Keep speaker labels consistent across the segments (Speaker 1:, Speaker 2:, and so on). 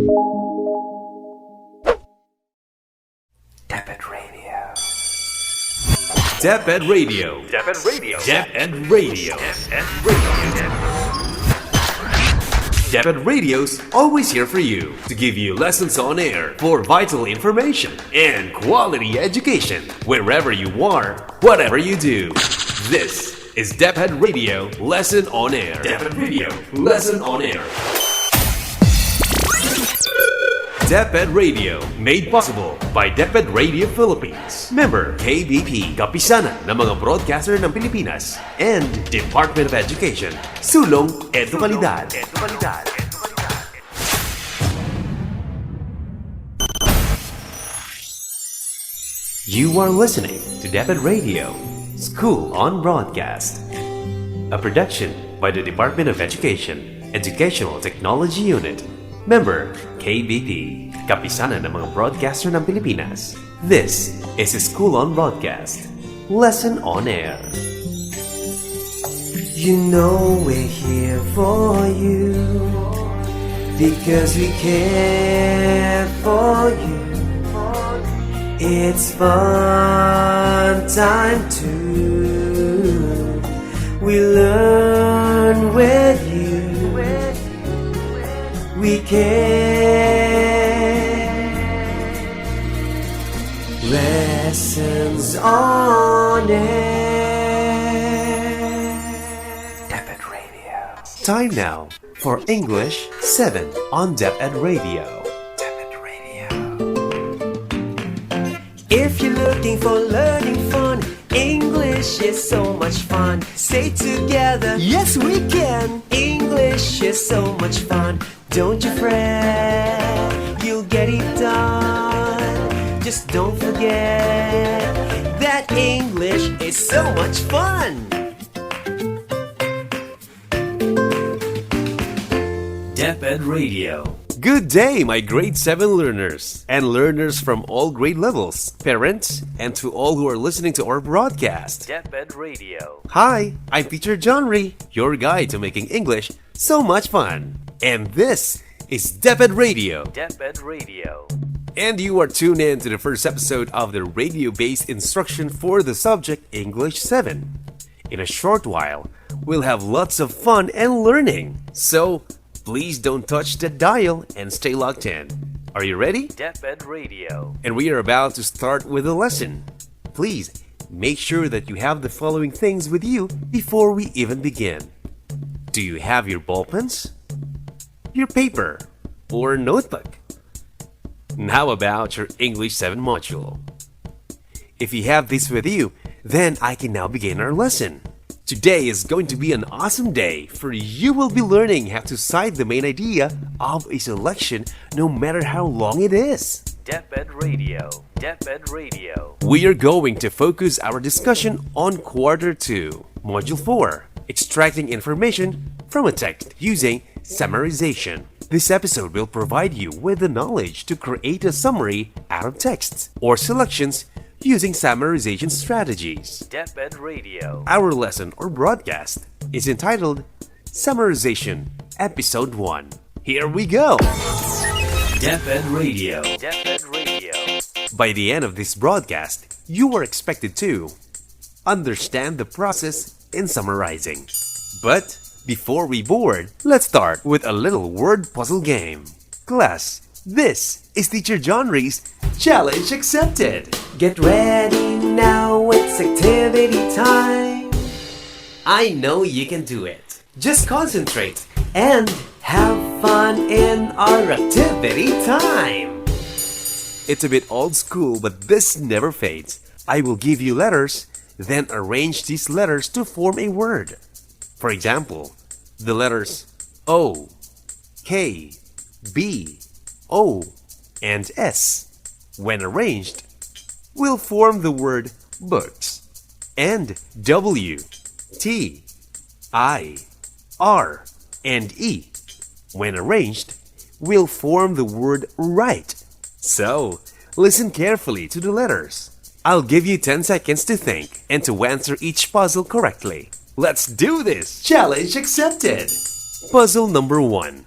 Speaker 1: Deped Radio.
Speaker 2: Deped Radio.
Speaker 1: Deped Radio.
Speaker 2: Deped Radio. Deped Radio's always here for you to give you lessons on air for vital information and quality education wherever you are, whatever you do. This is Deped Radio Lesson on Air. Deped Radio Lesson on Air. Deped Radio, made possible by Deped Radio Philippines. Member KBP, Kapisanan ng mga broadcaster ng Pilipinas, and Department of Education. Sulong Edukalidad. You are listening to Deped Radio, School on Broadcast, a production by the Department of Education, Educational Technology Unit. Member, KBP, Kapisanan ng mga broadcaster ng Pilipinas. This is a School on Broadcast, Lesson on Air.
Speaker 3: You know we're here for you, because we care for you. It's fun time too. We learn with you. We care. Lessons on air.
Speaker 1: Deped Radio.
Speaker 2: Time now for English 7 on Deped Radio.
Speaker 1: Deped Radio.
Speaker 3: If you're looking for learning fun, English is so much fun. Say together, yes we can. English is so much fun. Don't you fret, you'll get it done. Just don't forget that English is so much fun.
Speaker 2: Deped Radio. Good day, my grade 7 learners and learners from all grade levels, parents, and to all who are listening to our broadcast.
Speaker 1: Deped Radio.
Speaker 2: Hi, I'm Teacher John Ree, your guide to making English so much fun. And this is Deped Radio.
Speaker 1: Deped Radio.
Speaker 2: And you are tuned in to the first episode of the radio-based instruction for the subject English 7. In a short while, we'll have lots of fun and learning. So, please don't touch the dial and stay locked in. Are you ready?
Speaker 1: Deped Radio.
Speaker 2: And we are about to start with the lesson. Please make sure that you have the following things with you before we even begin. Do you have your ball pens, your paper, or notebook? How about your English 7 module? If you have this with you, then I can now begin our lesson. Today is going to be an awesome day, for you will be learning how to cite the main idea of a selection no matter how long it is.
Speaker 1: Deped Radio. Deped Radio.
Speaker 2: We are going to focus our discussion on Quarter 2, Module 4, Extracting Information from a Text using Summarization. This episode will provide you with the knowledge to create a summary out of texts or selections using summarization strategies.
Speaker 1: Deped Radio.
Speaker 2: Our lesson or broadcast is entitled Summarization, Episode 1. Here we go! Deped Radio.
Speaker 1: Deped Radio.
Speaker 2: By the end of this broadcast, you are expected to understand the process in summarizing. But before we board, let's start with a little word puzzle game. Class, this is Teacher John Ree's Challenge Accepted.
Speaker 3: Get ready now, it's activity time.
Speaker 2: I know you can do it. Just concentrate
Speaker 3: And have fun in our activity time.
Speaker 2: It's a bit old school, but this never fades. I will give you letters, then arrange these letters to form a word. For example, the letters O, K, B, O, and S, when arranged, will form the word books. And W, T, I, R, and E, when arranged, will form the word right. So, listen carefully to the letters. I'll give you 10 seconds to think and to answer each puzzle correctly. Let's do this! Challenge accepted! Puzzle number 1.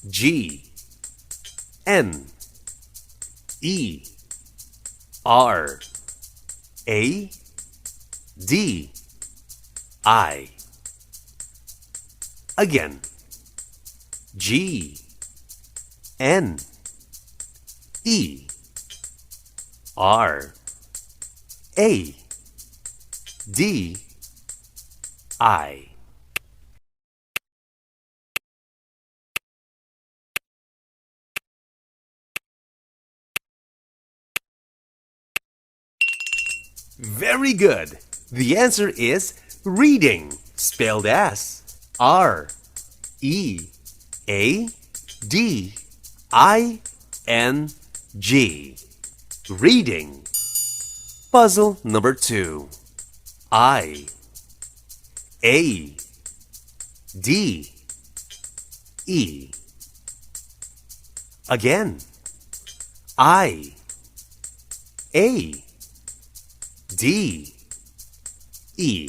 Speaker 2: G, N E R A D I. Again. G N E R A D I. Very good. The answer is reading, spelled as R E A D I N G. Reading. Puzzle number 2. I A D E. Again. I A D E.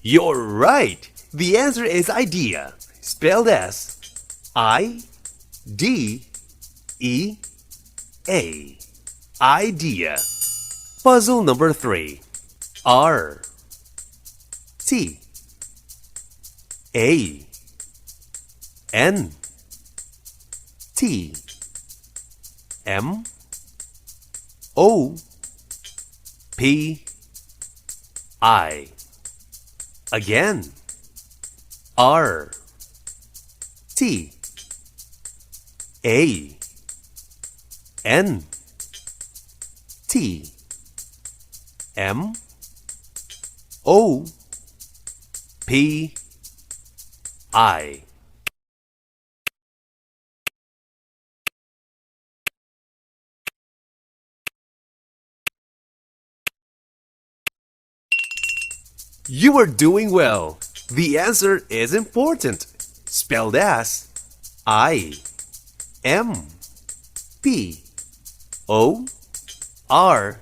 Speaker 2: You're right. The answer is idea, spelled as I D E A. Idea. Puzzle number 3. R T A N T M O P I. Again. R T A N T M O P I. You are doing well. The answer is important, spelled as I M P O R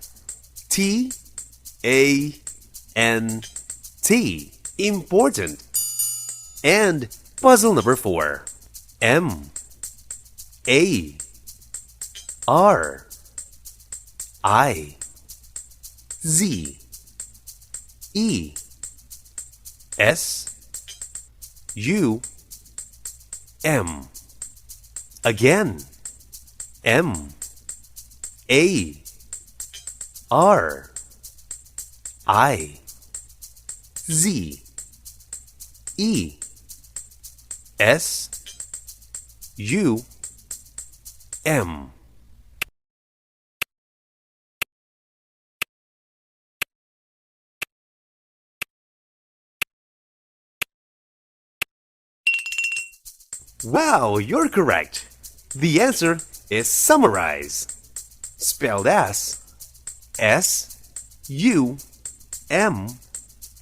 Speaker 2: T A N T. Important. And puzzle number 4. M A R I Z E S U M. Again. M A R I Z E S U M. Wow, you're correct. The answer is summarize, spelled as S U M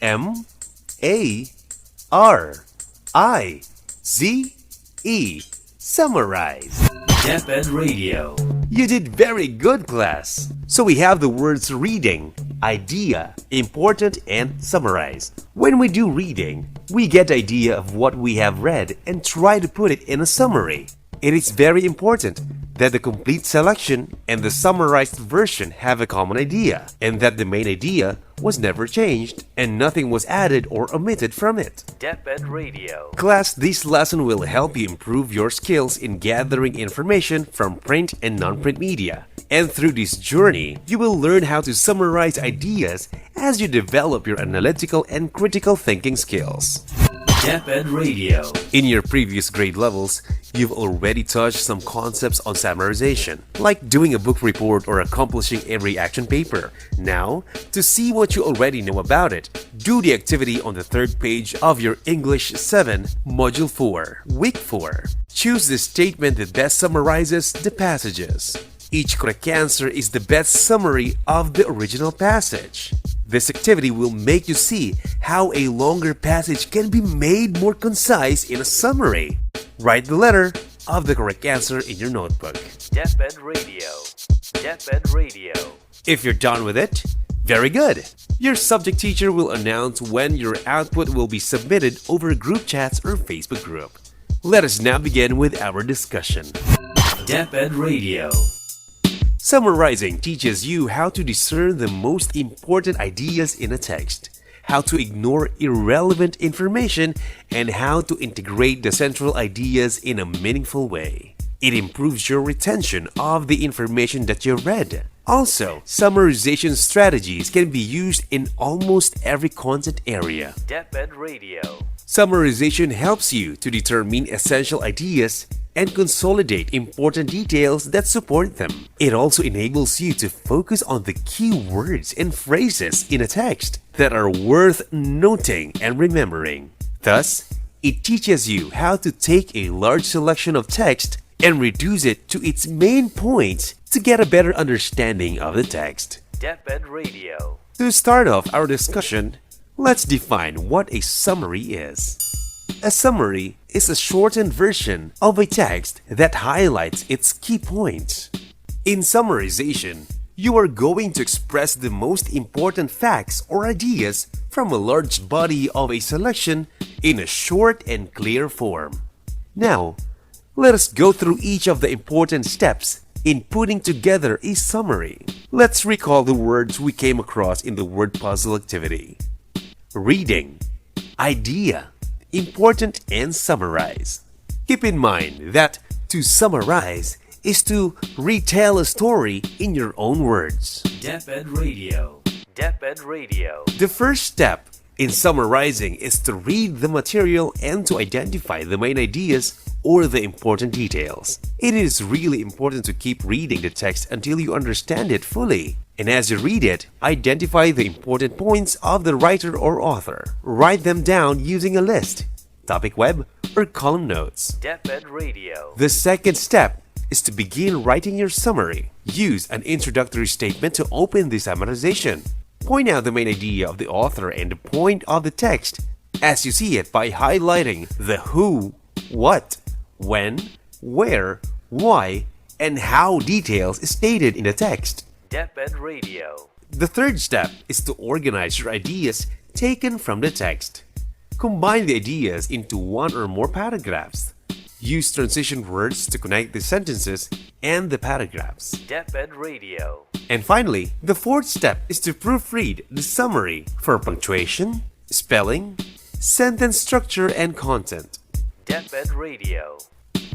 Speaker 2: M A R I Z E. Summarize.
Speaker 1: Deaf Ed Radio.
Speaker 2: You did very good, class. So we have the words reading, idea, important, and summarize. When we do reading, we get the idea of what we have read and try to put it in a summary. It is very important that the complete selection and the summarized version have a common idea, and that the main idea was never changed and nothing was added or omitted from it.
Speaker 1: Deaf Ed Radio.
Speaker 2: Class, this lesson will help you improve your skills in gathering information from print and non-print media. And through this journey, you will learn how to summarize ideas as you develop your analytical and critical thinking skills.
Speaker 1: Deaf Ed Radio.
Speaker 2: In your previous grade levels, you've already touched some concepts on summarization, like doing a book report or accomplishing a reaction paper. Now, to see what you already know about it, do the activity on the 3rd page of your English 7, Module 4, Week 4. Choose the statement that best summarizes the passages. Each correct answer is the best summary of the original passage. This activity will make you see how a longer passage can be made more concise in a summary. Write the letter of the correct answer in your notebook.
Speaker 1: Deaf Ed Radio. Deaf Ed Radio.
Speaker 2: If you're done with it, Very good! Your subject teacher will announce when your output will be submitted over group chats or Facebook group. Let us now begin with our discussion.
Speaker 1: DepEd Radio.
Speaker 2: Summarizing teaches you how to discern the most important ideas in a text, how to ignore irrelevant information, and how to integrate the central ideas in a meaningful way. It improves your retention of the information that you read. Also, summarization strategies can be used in almost every content area.
Speaker 1: DepEd Radio.
Speaker 2: Summarization helps you to determine essential ideas and consolidate important details that support them. It also enables you to focus on the key words and phrases in a text that are worth noting and remembering. Thus, it teaches you how to take a large selection of text and reduce it to its main points to get a better understanding of the text.
Speaker 1: DepEd Radio.
Speaker 2: To start off our discussion, let's define what a summary is. A summary is a shortened version of a text that highlights its key points. In summarization, you are going to express the most important facts or ideas from a large body of a selection in a short and clear form. Now, let us go through each of the important steps in putting together a summary. Let's recall the words we came across in the word puzzle activity. Reading, idea, important, and summarize. Keep in mind that to summarize is to retell a story in your own words.
Speaker 1: DepEd Radio. DepEd Radio.
Speaker 2: The first step in summarizing is to read the material and to identify the main ideas or the important details. It is really important to keep reading the text until you understand it fully. And as you read it, identify the important points of the writer or author. Write them down using a list, topic web, or column notes.
Speaker 1: DepEd Radio.
Speaker 2: The second step is to begin writing your summary. Use an introductory statement to open the summarization. Point out the main idea of the author and the point of the text as you see it by highlighting the who, what, when, where, why, and how details is stated in the text.
Speaker 1: DepEd Radio.
Speaker 2: The third step is to organize your ideas taken from the text. Combine the ideas into one or more paragraphs. Use transition words to connect the sentences and the paragraphs.
Speaker 1: DepEd Radio.
Speaker 2: And finally, the fourth step is to proofread the summary for punctuation, spelling, sentence structure, and content.
Speaker 1: DepEd Radio.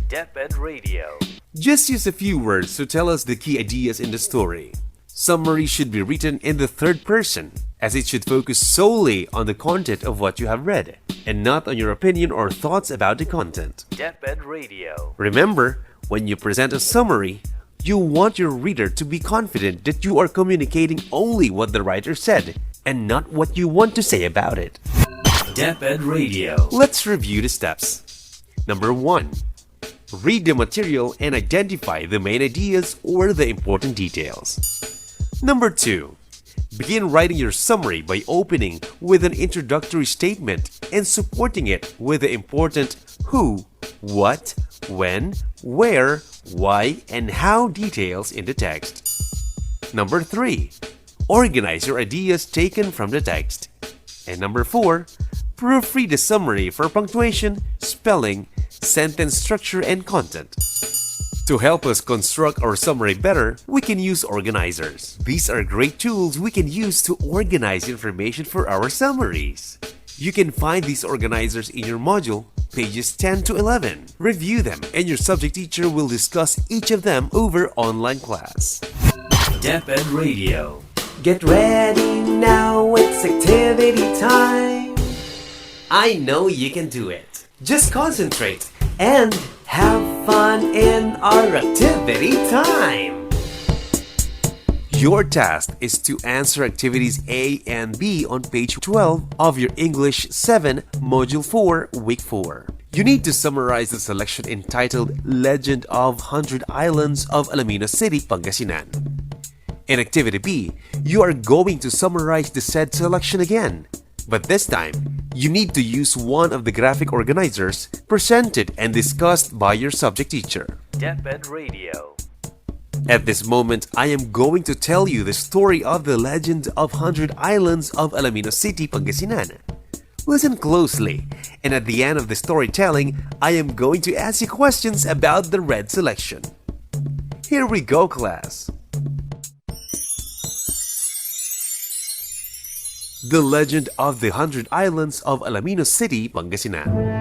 Speaker 1: DepEd Radio.
Speaker 2: Just use a few words to tell us the key ideas in the story. Summary should be written in the third person, as it should focus solely on the content of what you have read, and not on your opinion or thoughts about the content.
Speaker 1: DepEd Radio.
Speaker 2: Remember, when you present a summary, you want your reader to be confident that you are communicating only what the writer said, and not what you want to say about it.
Speaker 1: DepEd Radio.
Speaker 2: Let's review the steps. Number 1. Read the material and identify the main ideas or the important details. Number 2. Begin writing your summary by opening with an introductory statement and supporting it with the important who, what, when, where, why, and how details in the text. Number 3. Organize your ideas taken from the text. And number 4. Proofread the summary for punctuation, spelling, sentence structure, and content. To help us construct our summary better, we can use organizers. These are great tools we can use to organize information for our summaries. You can find these organizers in your module, pages 10 to 11. Review them, and your subject teacher will discuss each of them over online class.
Speaker 1: DepEd Radio.
Speaker 3: Get ready now, it's activity time.
Speaker 2: I know you can do it. Just concentrate
Speaker 3: And have fun in our activity time.
Speaker 2: Your task is to answer activities A and B on page 12 of your English 7 Module 4 Week 4. You need to summarize the selection entitled Legend of 100 Islands of Alamino City, Pangasinan. In activity B, you are going to summarize the said selection again. But this time, you need to use one of the graphic organizers presented and discussed by your subject teacher.
Speaker 1: DepEd Radio.
Speaker 2: At this moment, I am going to tell you the story of the legend of 100 Islands of Alamino City, Pangasinan. Listen closely, and at the end of the storytelling, I am going to ask you questions about the red selection. Here we go, class! The legend of the 100 Islands of Alamino City, Pangasinan.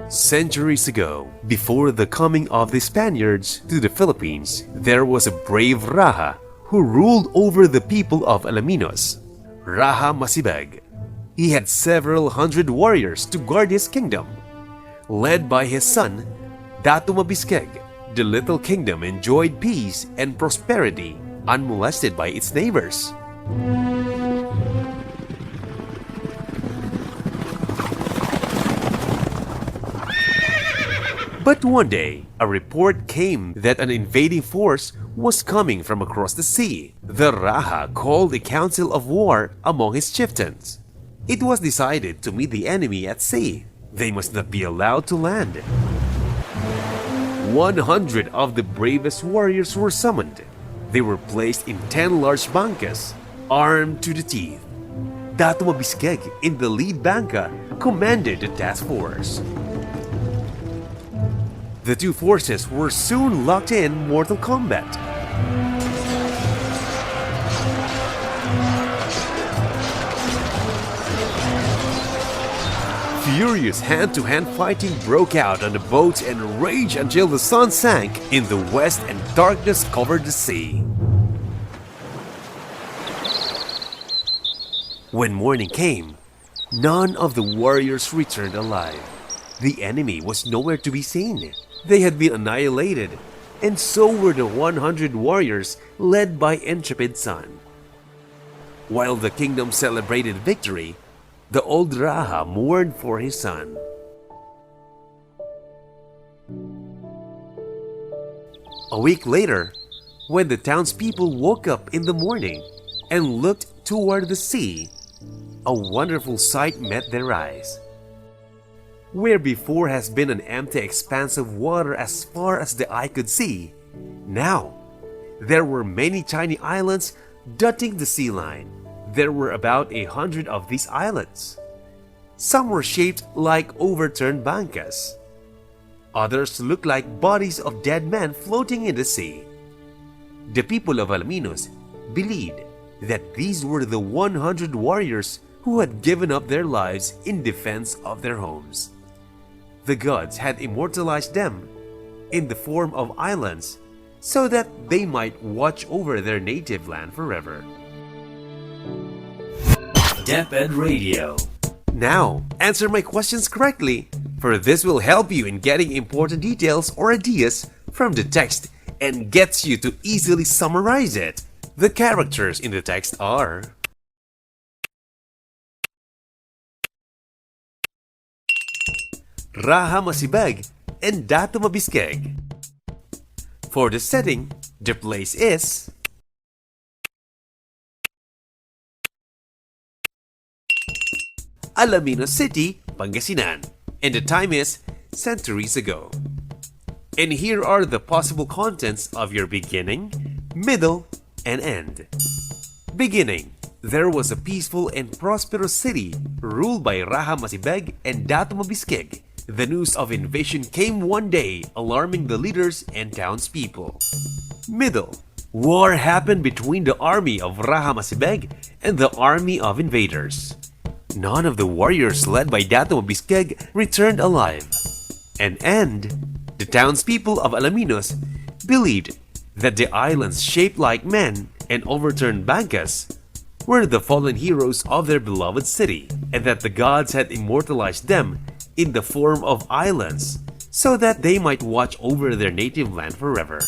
Speaker 2: Centuries ago, before the coming of the Spaniards to the Philippines, there was a brave Raja who ruled over the people of Alaminos. Raja Masibag. He had several hundred warriors to guard his kingdom. Led by his son, Datu Mabiskeg, the little kingdom enjoyed peace and prosperity, unmolested by its neighbors. But one day, a report came that an invading force was coming from across the sea. The Raja called a council of war among his chieftains. It was decided to meet the enemy at sea. They must not be allowed to land. 100 of the bravest warriors were summoned. They were placed in 10 large bankas, armed to the teeth. Datu Mabiskeg, in the lead banka, commanded the task force. The two forces were soon locked in mortal combat. Furious hand-to-hand fighting broke out on the boats and raged until the sun sank in the west and darkness covered the sea. When morning came, none of the warriors returned alive. The enemy was nowhere to be seen. They had been annihilated, and so were the 100 warriors led by intrepid son. While the kingdom celebrated victory, the old Raja mourned for his son. A week later, when the townspeople woke up in the morning and looked toward the sea, a wonderful sight met their eyes. Where before has been an empty expanse of water as far as the eye could see, now there were many tiny islands dotting the sea line. There were about 100 of these islands. Some were shaped like overturned bankas. Others looked like bodies of dead men floating in the sea. The people of Alaminos believed that these were the 100 warriors who had given up their lives in defense of their homes. The gods had immortalized them in the form of islands so that they might watch over their native land forever.
Speaker 1: DepEd Radio.
Speaker 2: Now, answer my questions correctly, for this will help you in getting important details or ideas from the text and gets you to easily summarize it. The characters in the text are Raja Masibag and Datu Mabiskeg. For the setting, the place is Alamino City, Pangasinan, and the time is centuries ago. And here are the possible contents of your beginning, middle, and end. Beginning. There was a peaceful and prosperous city ruled by Raja Masibag and Datu Mabiskeg. The news of invasion came one day, alarming the leaders and townspeople. Middle. War happened between the army of Raja Masibag and the army of invaders. None of the warriors led by Datu Mabiskeg returned alive. And end. The townspeople of Alaminos believed that the islands shaped like men and overturned bankas were the fallen heroes of their beloved city, and that the gods had immortalized them in the form of islands so that they might watch over their native land forever.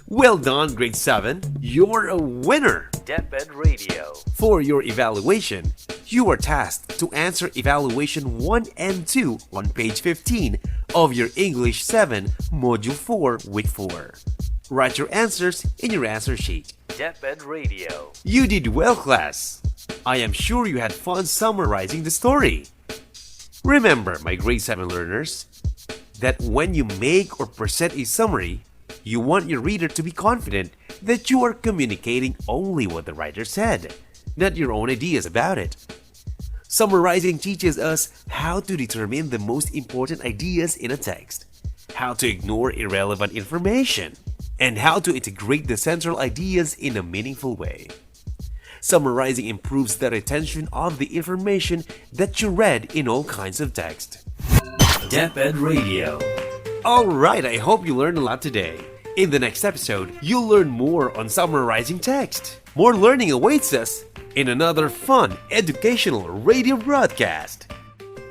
Speaker 2: Well done, grade 7, you're a winner!
Speaker 1: DepEd Radio.
Speaker 2: For your evaluation, you are tasked to answer evaluation 1 and 2 on page 15 of your English 7 Module 4 Week 4. Write your answers in your answer sheet.
Speaker 1: DepEd Radio.
Speaker 2: You did well, class! I am sure you had fun summarizing the story. Remember, my grade 7 learners, that when you make or present a summary, you want your reader to be confident that you are communicating only what the writer said, not your own ideas about it. Summarizing teaches us how to determine the most important ideas in a text, how to ignore irrelevant information, and how to integrate the central ideas in a meaningful way. Summarizing improves the retention of the information that you read in all kinds of text.
Speaker 1: DepEd Radio.
Speaker 2: Alright, I hope you learned a lot today. In the next episode, you'll learn more on summarizing text. More learning awaits us in another fun, educational radio broadcast.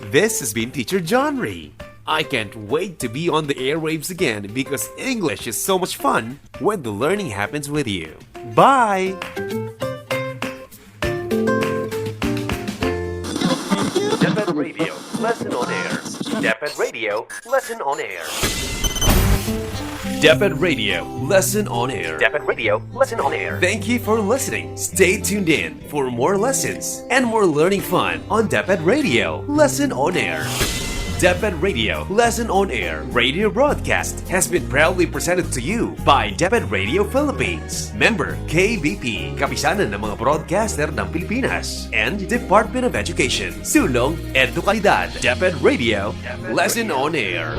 Speaker 2: This has been Teacher John Ray. I can't wait to be on the airwaves again because English is so much fun when the learning happens with you. Bye!
Speaker 1: DepEd Radio, lesson on air. DepEd Radio, lesson on air. DepEd Radio, lesson on air. DepEd Radio, lesson on air.
Speaker 2: Thank you for listening. Stay tuned in for more lessons and more learning fun on DepEd Radio, lesson on air. DepEd Radio, lesson on air radio broadcast has been proudly presented to you by DepEd Radio Philippines, member KBP, kapisanan ng mga broadcaster ng Pilipinas, and Department of Education, sulong edukalidad. DepEd Radio, lesson on air.